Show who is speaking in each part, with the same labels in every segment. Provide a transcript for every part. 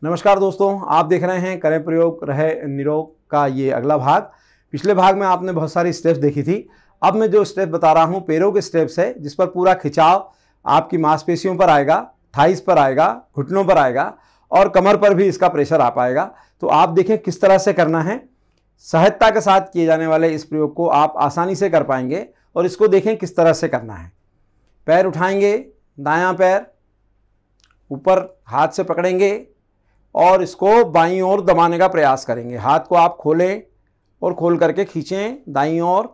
Speaker 1: नमस्कार दोस्तों, आप देख रहे हैं करें प्रयोग रहे निरोग का ये अगला भाग। पिछले भाग में आपने बहुत सारी स्टेप्स देखी थी। अब मैं जो स्टेप बता रहा हूँ पैरों के स्टेप्स है, जिस पर पूरा खिंचाव आपकी मांसपेशियों पर आएगा, थाइस पर आएगा, घुटनों पर आएगा और कमर पर भी इसका प्रेशर आ पाएगा। तो आप देखें किस तरह से करना है। सहजता के साथ किए जाने वाले इस प्रयोग को आप आसानी से कर पाएंगे और इसको देखें किस तरह से करना है। पैर उठाएंगे, दायां पैर ऊपर हाथ से पकड़ेंगे और इसको बाईं ओर दबाने का प्रयास करेंगे। हाथ को आप खोलें और खोल करके खींचें दाईं ओर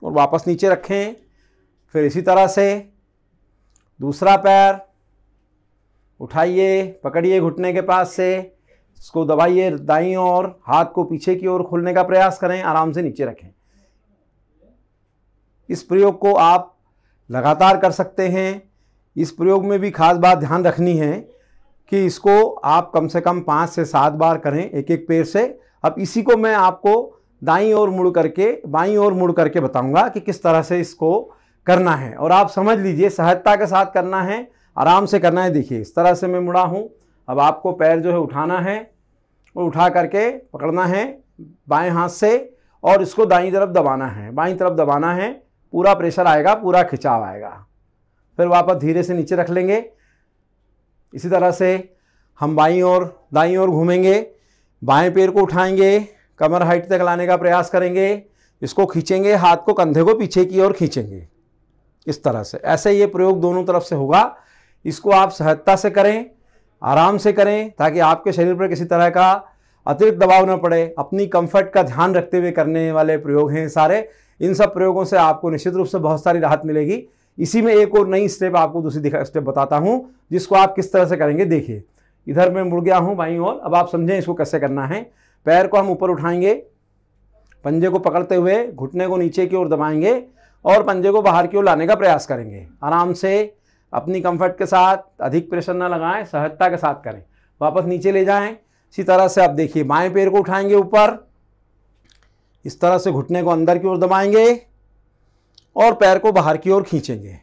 Speaker 1: और वापस नीचे रखें। फिर इसी तरह से दूसरा पैर उठाइए, पकड़िए घुटने के पास से, इसको दबाइए दाईं ओर, हाथ को पीछे की ओर खोलने का प्रयास करें, आराम से नीचे रखें। इस प्रयोग को आप लगातार कर सकते हैं। इस प्रयोग में भी खास बात ध्यान रखनी है कि इसको आप कम से कम 5 से 7 बार करें एक एक पैर से। अब इसी को मैं आपको दाईं ओर मुड़ करके बाईं ओर मुड़ करके बताऊंगा कि किस तरह से इसको करना है। और आप समझ लीजिए सहजता के साथ करना है, आराम से करना है। देखिए इस तरह से मैं मुड़ा हूँ। अब आपको पैर जो है उठाना है और उठा करके पकड़ना है बाएं हाथ से और इसको दाईं तरफ दबाना है, बाईं तरफ दबाना है। पूरा प्रेशर आएगा, पूरा खिंचाव आएगा। फिर वापस धीरे से नीचे रख लेंगे। इसी तरह से हम बाईं ओर दाईं ओर घूमेंगे, बाएं पैर को उठाएंगे, कमर हाइट तक लाने का प्रयास करेंगे, इसको खींचेंगे, हाथ को कंधे को पीछे की ओर खींचेंगे इस तरह से। ऐसे ये प्रयोग दोनों तरफ से होगा। इसको आप सहजता से करें, आराम से करें, ताकि आपके शरीर पर किसी तरह का अतिरिक्त दबाव न पड़े। अपनी कंफर्ट का ध्यान रखते हुए करने वाले प्रयोग हैं सारे। इन सब प्रयोगों से आपको निश्चित रूप से बहुत सारी राहत मिलेगी। इसी में एक और नई स्टेप आपको दूसरी स्टेप बताता हूं, जिसको आप किस तरह से करेंगे। देखिए इधर मैं मुड़ गया हूं बाईं ओर। अब आप समझें इसको कैसे करना है। पैर को हम ऊपर उठाएंगे, पंजे को पकड़ते हुए घुटने को नीचे की ओर दबाएंगे और पंजे को बाहर की ओर लाने का प्रयास करेंगे। आराम से अपनी कंफर्ट के साथ, अधिक प्रेशर ना लगाएं, सहजता के साथ करें। वापस नीचे ले जाएं। इसी तरह से आप देखिए बाएं पैर को उठाएंगे ऊपर, इस तरह से घुटने को अंदर की ओर दबाएंगे और पैर को बाहर की ओर खींचेंगे।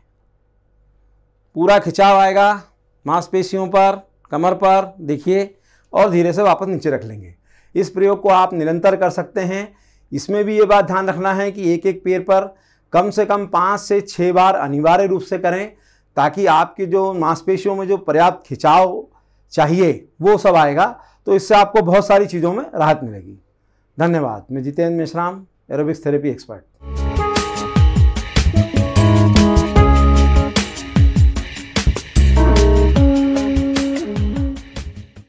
Speaker 1: पूरा खिंचाव आएगा मांसपेशियों पर, कमर पर, देखिए, और धीरे से वापस नीचे रख लेंगे। इस प्रयोग को आप निरंतर कर सकते हैं। इसमें भी ये बात ध्यान रखना है कि एक एक पैर पर कम से कम 5 से 6 बार अनिवार्य रूप से करें, ताकि आपकी जो मांसपेशियों में जो पर्याप्त खिंचाव चाहिए वो सब आएगा। तो इससे आपको बहुत सारी चीज़ों में राहत मिलेगी। धन्यवाद। मैं Jitendra Meshram, aerobics therapy expert.